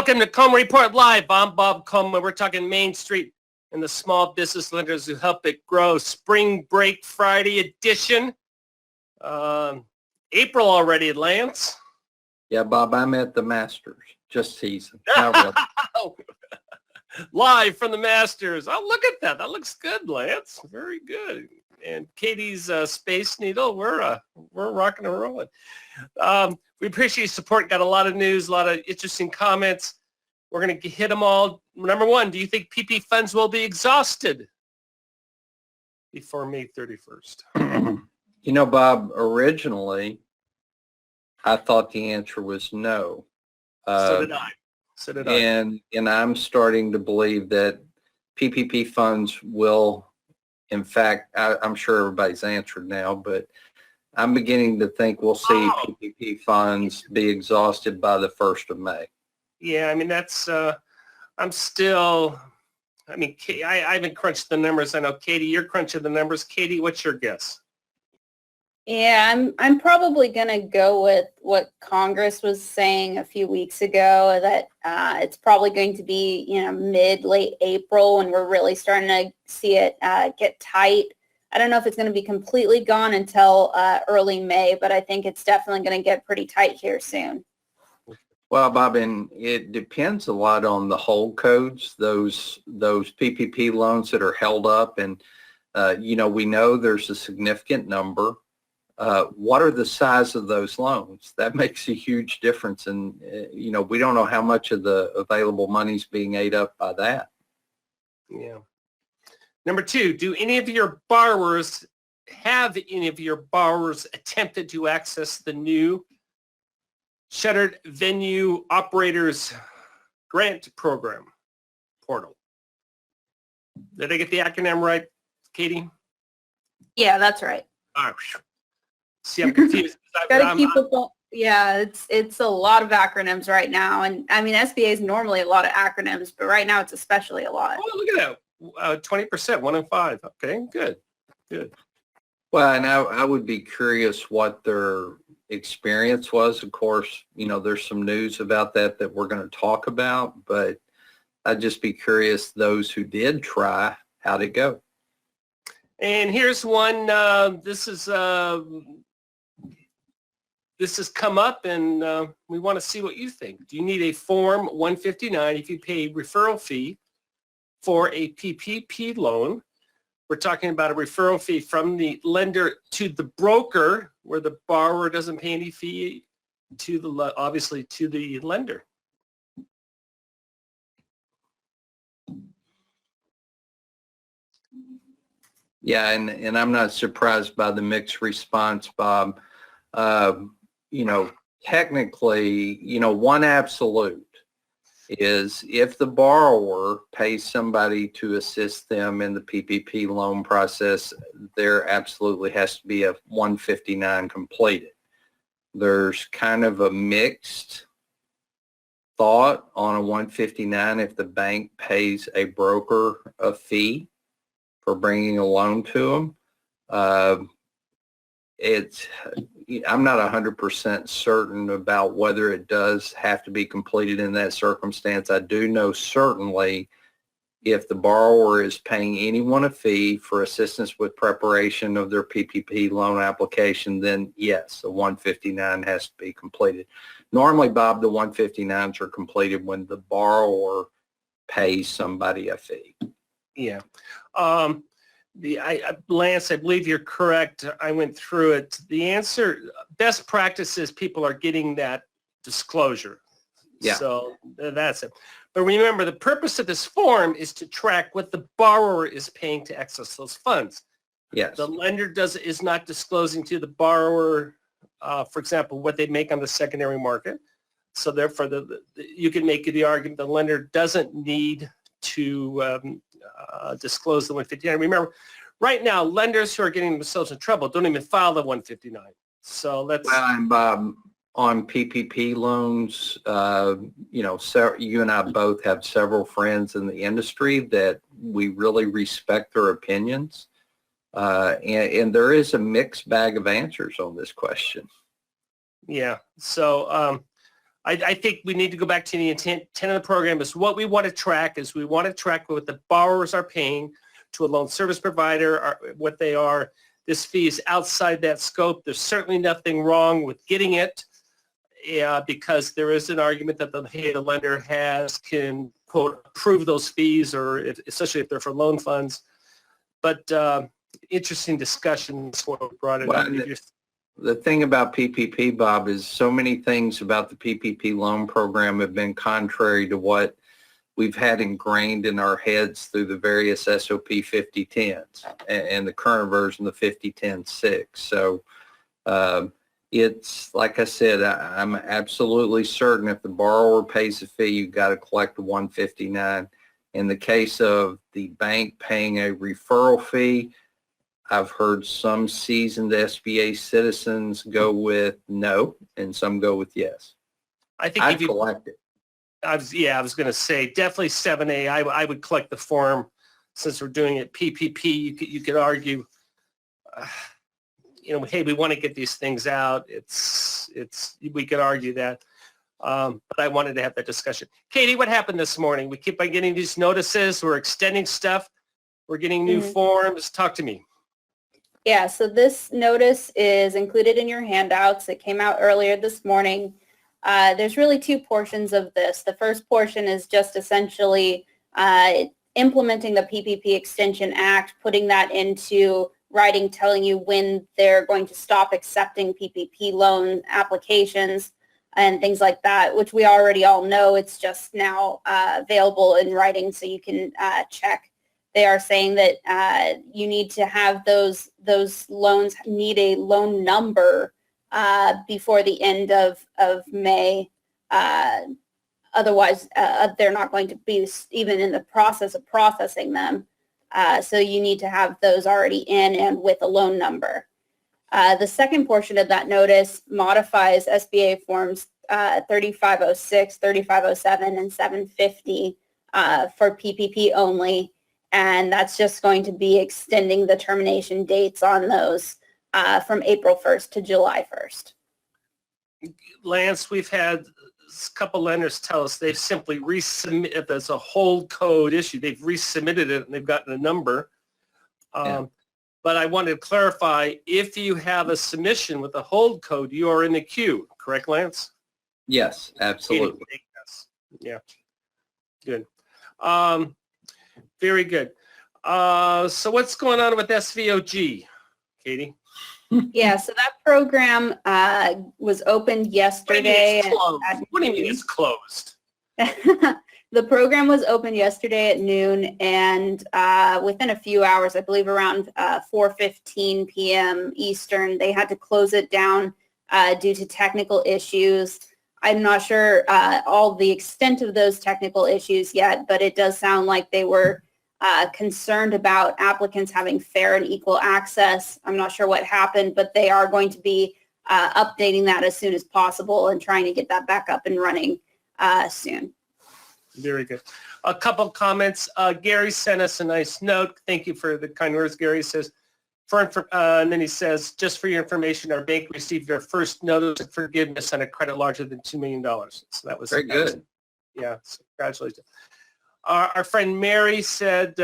Welcome to Coleman Report Live. I'm Bob Coleman. We're talking Main Street and the small business lenders who help it grow. Spring Break Friday edition. April already, Lance. Yeah, Bob, I'm at the Masters. Just teasing. Not really. Live from the Masters. Oh, look at that. That looks good, Lance. Very good. And Katie's Space Needle. We're rocking and rolling. We appreciate your support. Got a lot of news, a lot of interesting comments. We're going to hit them all. Number one, do you think PP funds will be exhausted before May 31st? You know, Bob, originally, I thought the answer was no. So did I. And I'm starting to believe that PPP funds will, in fact, I'm sure everybody's answered now, but I'm beginning to think we'll see PPP funds be exhausted by the 1st of May. Yeah, I mean, that's, I'm still, I mean, I haven't crunched the numbers. I know, Katie, you're crunching the numbers. Katie, what's your guess? Yeah, I'm probably going to go with what Congress was saying a few weeks ago, that it's probably going to be, late April when we're really starting to see it get tight. I don't know if it's going to be completely gone until early May, but I think it's definitely going to get pretty tight here soon. Well, Bob, and it depends a lot on the hold codes, those PPP loans that are held up. And, we know there's a significant number. What are the size of those loans? That makes a huge difference. And, we don't know how much of the available money is being ate up by that. Yeah. Number two, have any of your borrowers attempted to access the new Shuttered Venue Operators Grant Program portal? Did I get the acronym right, Katie? Yeah, that's right. Oh, see, I'm confused. Gotta keep it. Yeah, it's a lot of acronyms right now, and I mean SBA is normally a lot of acronyms, but right now it's especially a lot. Oh, look at that. 20%, 1 in 5. Okay, good. Well, and I would be curious what their experience was. Of course, there's some news about that we're going to talk about, but I'd just be curious, those who did try, how'd it go? And here's one. This has come up, and we want to see what you think. Do you need a Form 159 if you pay referral fee for a PPP loan? We're talking about a referral fee from the lender to the broker, where the borrower doesn't pay any fee obviously to the lender. Yeah, and I'm not surprised by the mixed response, Bob. Technically, one absolute is if the borrower pays somebody to assist them in the PPP loan process, there absolutely has to be a 159 completed. There's kind of a mixed thought on a 159 if the bank pays a broker a fee for bringing a loan to them. I'm not 100% certain about whether it does have to be completed in that circumstance. I do know certainly if the borrower is paying anyone a fee for assistance with preparation of their PPP loan application, then yes, the 159 has to be completed. Normally, Bob, the 159s are completed when the borrower pays somebody a fee. Yeah. Lance, I believe you're correct. I went through it. The answer, best practice is people are getting that disclosure. Yeah. So that's it. But remember, the purpose of this form is to track what the borrower is paying to access those funds. Yes. The lender is not disclosing to the borrower, for example, what they make on the secondary market. So therefore, you can make the argument the lender doesn't need to disclose the 159. Remember, right now, lenders who are getting themselves in trouble don't even file the 159. So that's... Well, and Bob, on PPP loans, you and I both have several friends in the industry that we really respect their opinions. And there is a mixed bag of answers on this question. Yeah. So I think we need to go back to the intent of the program is what we want to track is we want to track what the borrowers are paying to a loan service provider, what they are. This fee is outside that scope. There's certainly nothing wrong with getting it because there is an argument that the lender can, quote, approve those fees, or especially if they're for loan funds. But interesting discussion is what brought it up. The thing about PPP, Bob, is so many things about the PPP loan program have been contrary to what we've had ingrained in our heads through the various SOP 5010s and the current version, the 5010-6. So it's, like I said, I'm absolutely certain if the borrower pays a fee, you've got to collect the 159. In the case of the bank paying a referral fee, I've heard some seasoned SBA citizens go with no, and some go with yes. I think I'd collect it. I was going to say definitely 7A. I would collect the form since we're doing it PPP. You could argue, hey, we want to get these things out. We could argue that, but I wanted to have that discussion. Katie, what happened this morning? We keep on getting these notices. We're extending stuff. We're getting new forms. Talk to me. Yeah, so this notice is included in your handouts. It came out earlier this morning. There's really two portions of this. The first portion is just essentially implementing the PPP Extension Act, putting that into writing, telling you when they're going to stop accepting PPP loan applications and things like that, which we already all know. It's just now available in writing so you can check. They are saying that you need to have those loans need a loan number before the end of May. Otherwise, they're not going to be even in the process of processing them. So you need to have those already in and with a loan number. The second portion of that notice modifies SBA forms 3506, 3507, and 750 for PPP only. And that's just going to be extending the termination dates on those from April 1st to July 1st. Lance, we've had a couple lenders tell us they've simply resubmitted, if there's a hold code issue, they've resubmitted it and they've gotten a number. But I wanted to clarify, if you have a submission with a hold code, you are in the queue, correct, Lance? Yes, absolutely. Yes. Yeah, good. Very good. So what's going on with SVOG, Katie? Yeah, so that program was opened yesterday. What do you mean it's closed? The program was opened yesterday at noon, and within a few hours, I believe around 4:15 p.m. Eastern, they had to close it down due to technical issues. I'm not sure all the extent of those technical issues yet, but it does sound like they were concerned about applicants having fair and equal access. I'm not sure what happened, but they are going to be updating that as soon as possible and trying to get that back up and running soon. Very good. A couple comments. Gary sent us a nice note. Thank you for the kind words. Gary says, and then he says, just for your information, our bank received our first notice of forgiveness on a credit larger than $2 million. So that was very good. Yeah, so congratulations. Our friend Mary said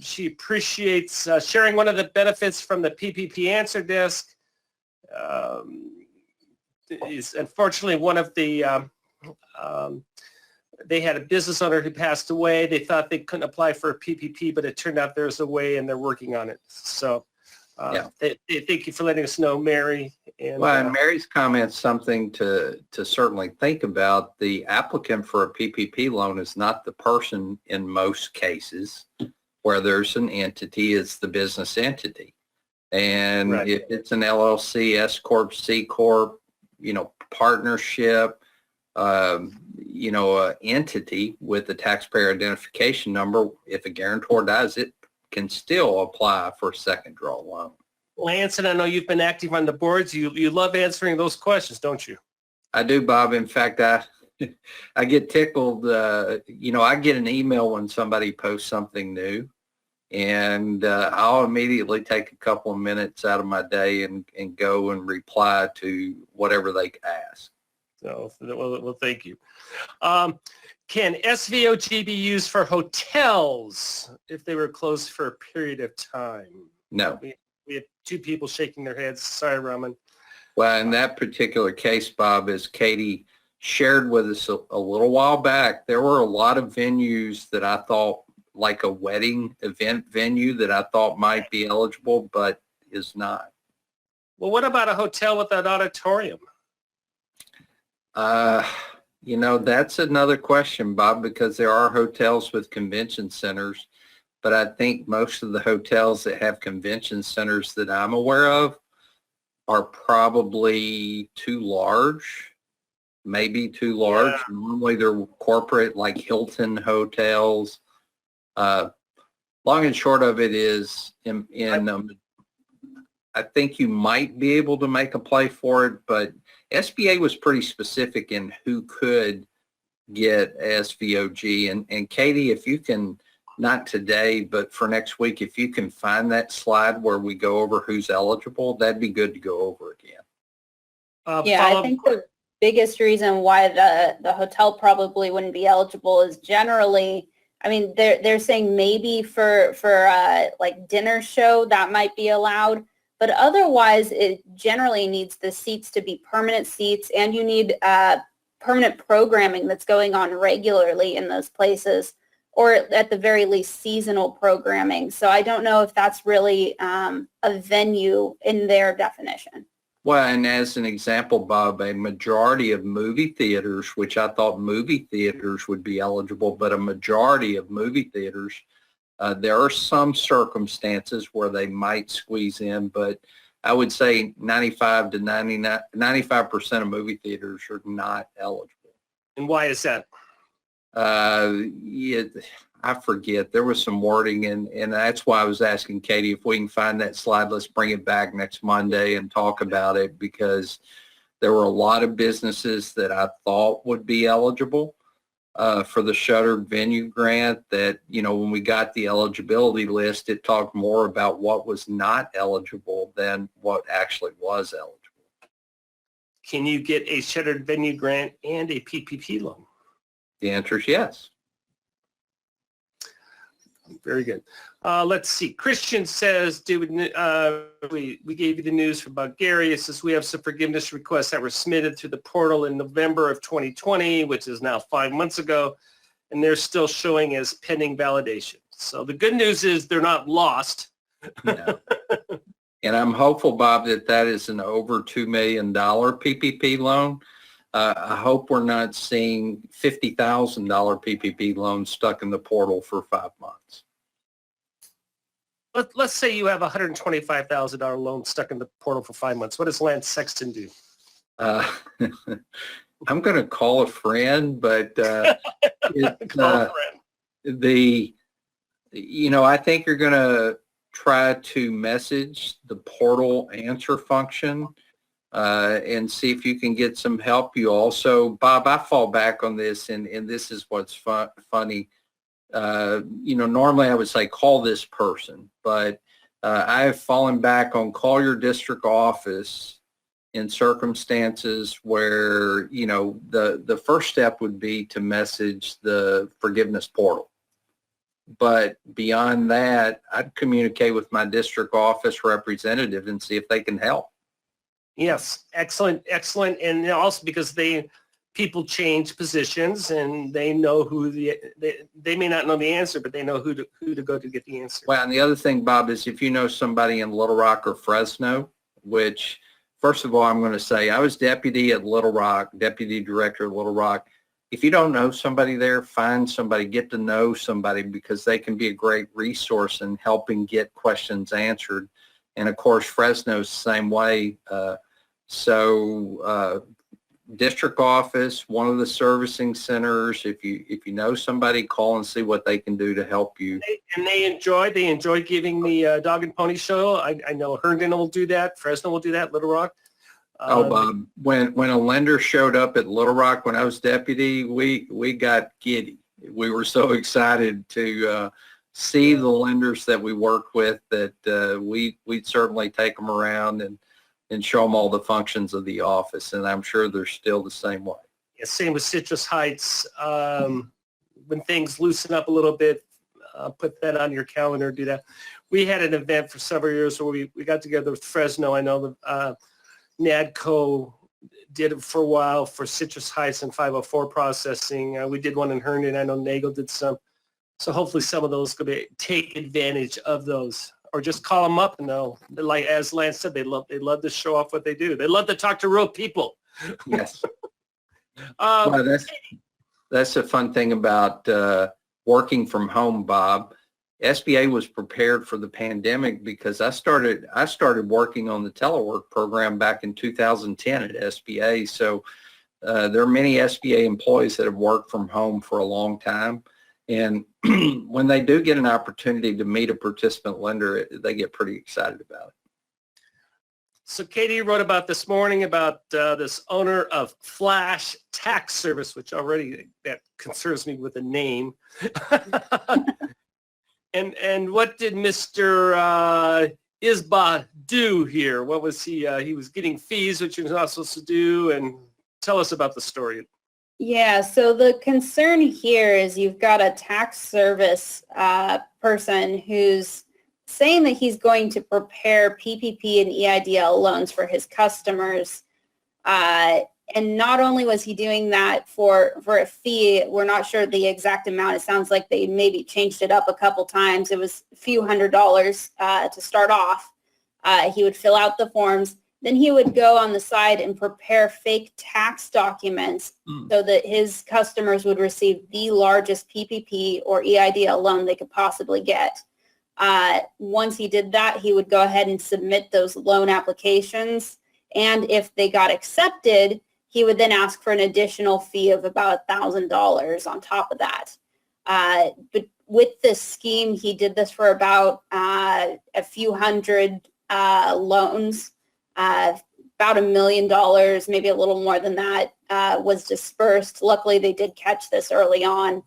she appreciates sharing one of the benefits from the PPP answer desk. Is unfortunately one of the, they had a business owner who passed away. They thought they couldn't apply for a PPP, but it turned out there's a way and they're working on it. So thank you for letting us know, Mary. And, and Mary's comment something to certainly think about. The applicant for a PPP loan is not the person in most cases. Where there's an entity, it's the business entity. And if it's an LLC, S Corp, C Corp, partnership, entity with a taxpayer identification number, if a guarantor does, it can still apply for a second draw loan. Lance, and I know you've been active on the boards. You love answering those questions, don't you? I do, Bob. In fact, I get tickled. I get an email when somebody posts something new, and I'll immediately take a couple of minutes out of my day and go and reply to whatever they ask. So, well, thank you. Can SVOG be used for hotels if they were closed for a period of time? No. We have two people shaking their heads. Sorry, Raman. Well, in that particular case, Bob, as Katie shared with us a little while back, there were a lot of venues that I thought, like a wedding event venue, that I thought might be eligible, but is not. Well, what about a hotel with an auditorium? That's another question, Bob, because there are hotels with convention centers, but I think most of the hotels that have convention centers that I'm aware of are probably too large, maybe too large. Yeah. Normally they're corporate, like Hilton hotels. Long and short of it is, I think you might be able to make a play for it, but SBA was pretty specific in who could get SVOG. And Katie, if you can, not today, but for next week, if you can find that slide where we go over who's eligible, that'd be good to go over again. Yeah, I think the biggest reason why the hotel probably wouldn't be eligible is generally, I mean, they're saying maybe for like dinner show that might be allowed, but otherwise it generally needs the seats to be permanent seats, and you need permanent programming that's going on regularly in those places, or at the very least seasonal programming. So I don't know if that's really a venue in their definition. Well, and as an example, Bob, a majority of movie theaters, which I thought movie theaters would be eligible, but a majority of movie theaters, there are some circumstances where they might squeeze in, but I would say 95% of movie theaters are not eligible. And why is that? Yeah, I forget. There was some wording, and that's why I was asking Katie if we can find that slide. Let's bring it back next Monday and talk about it, because there were a lot of businesses that I thought would be eligible for the shuttered venue grant that, when we got the eligibility list, it talked more about what was not eligible than what actually was eligible. Can you get a shuttered venue grant and a PPP loan? The answer is yes. Very good. Let's see. Christian says, we gave you the news from Bulgaria. It says we have some forgiveness requests that were submitted through the portal in November of 2020, which is now 5 months ago, and they're still showing as pending validation. So the good news is they're not lost. No. And I'm hopeful, Bob, that is an over $2 million PPP loan. I hope we're not seeing $50,000 PPP loans stuck in the portal for 5 months. Let's say you have a $125,000 loan stuck in the portal for 5 months. What does Lance Sexton do? I'm going to call a friend, but Call a friend. I think you're going to try to message the portal answer function and see if you can get some help. You also, Bob, I fall back on this, and this is what's funny. Normally I would say call this person, but I have fallen back on call your district office in circumstances where, the first step would be to message the forgiveness portal. But beyond that, I'd communicate with my district office representative and see if they can help. Yes, excellent. And also because people change positions, and they know they may not know the answer, but they know who to go to get the answer. Well, and the other thing, Bob, is if you know somebody in Little Rock or Fresno, which, first of all, I'm going to say I was deputy at Little Rock, deputy director at Little Rock. If you don't know somebody there, find somebody, get to know somebody, because they can be a great resource in helping get questions answered. And of course, Fresno's the same way. District office, one of the servicing centers, if you know somebody, call and see what they can do to help you. And they enjoy giving the dog and pony show. I know Herndon will do that. Fresno will do that. Little Rock. Bob, when a lender showed up at Little Rock when I was deputy, we got giddy. We were so excited to see the lenders that we work with that we'd certainly take them around. And and show them all the functions of the office. And I'm sure they're still the same way. Yeah, same with Citrus Heights. When things loosen up a little bit, put that on your calendar, do that. We had an event for several years where we got together with Fresno. I know the NADCO did it for a while for Citrus Heights and 504 processing. We did one in Herndon. I know Nagel did some. So hopefully some of those could take advantage of those, or just call them up and they'll, like as Lance said, they love to show off what they do. They love to talk to real people. Yes. Well, that's a fun thing about working from home, Bob. SBA was prepared for the pandemic because I started working on the telework program back in 2010 at SBA. So there are many SBA employees that have worked from home for a long time. And when they do get an opportunity to meet a participant lender, they get pretty excited about it. So Katie wrote about this morning about this owner of Flash Tax Service, which already that concerns me with the name. And what did Mr. Isba do here? What was he? He was getting fees, which he was not supposed to do. And tell us about the story. Yeah, so the concern here is you've got a tax service person who's saying that he's going to prepare PPP and EIDL loans for his customers. And not only was he doing that for a fee, we're not sure the exact amount. It sounds like they maybe changed it up a couple times. It was a few $100s to start off. He would fill out the forms. Then he would go on the side and prepare fake tax documents so that his customers would receive the largest PPP or EIDL loan they could possibly get. Once he did that, he would go ahead and submit those loan applications. And if they got accepted, he would then ask for an additional fee of about $1,000 on top of that. But with this scheme, he did this for about a few hundred loans. About $1 million, maybe a little more than that, was dispersed. Luckily, they did catch this early on.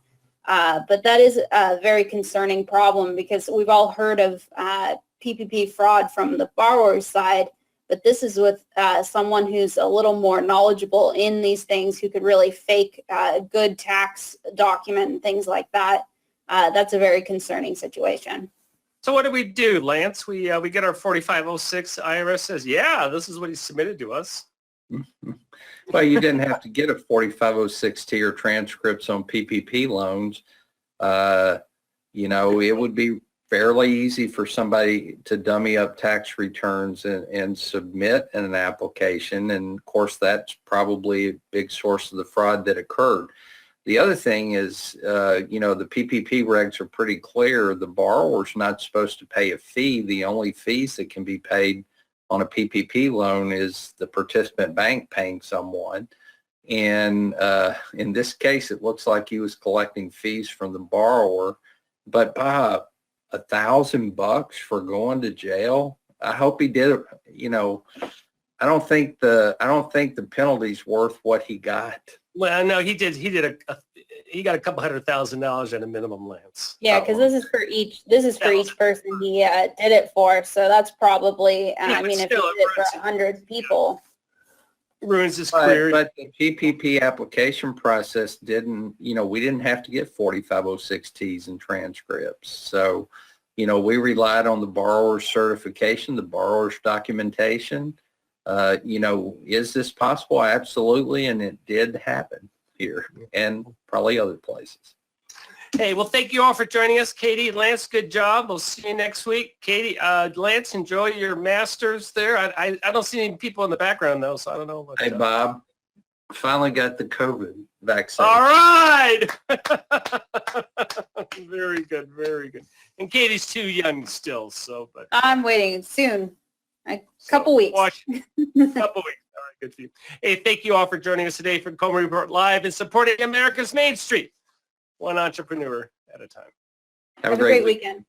But that is a very concerning problem because we've all heard of PPP fraud from the borrower's side, but this is with someone who's a little more knowledgeable in these things, who could really fake a good tax document and things like that. That's a very concerning situation. So what do we do, Lance? We get our 4506. IRS says, yeah, this is what he submitted to us. Well, you didn't have to get a 4506T or transcripts on PPP loans. You know, it would be fairly easy for somebody to dummy up tax returns and submit an application. And of course, that's probably a big source of the fraud that occurred. The other thing is, you know, the PPP regs are pretty clear. The borrower's not supposed to pay a fee. The only fees that can be paid on a PPP loan is the participant bank paying someone. And in this case, it looks like he was collecting fees from the borrower. But Bob, $1,000 for going to jail? I hope he did it. You know, I don't think the penalty's worth what he got. Well, no, he did. He got a couple $100,000 at a minimum, Lance. Yeah, because this is for each person he did it for. So that's probably, I mean, if he did it for 100 people. Ruins his career. But the PPP application process didn't, you know, we didn't have to get 4506Ts and transcripts. So, you know, we relied on the borrower's certification, the borrower's documentation. You know, is this possible? Absolutely. And it did happen here and probably other places. Hey, well, thank you all for joining us. Katie, Lance, good job. We'll see you next week. Katie, Lance, enjoy your Masters there. I don't see any people in the background, though, so I don't know. What, hey, Bob, finally got the COVID vaccine. All right. Very good, very good. And Katie's too young still, so. But I'm waiting soon. A couple weeks. Couple weeks. All right, good for you. Hey, thank you all for joining us today for Coleman Report Live and supporting America's Main Street, one entrepreneur at a time. Have a great weekend.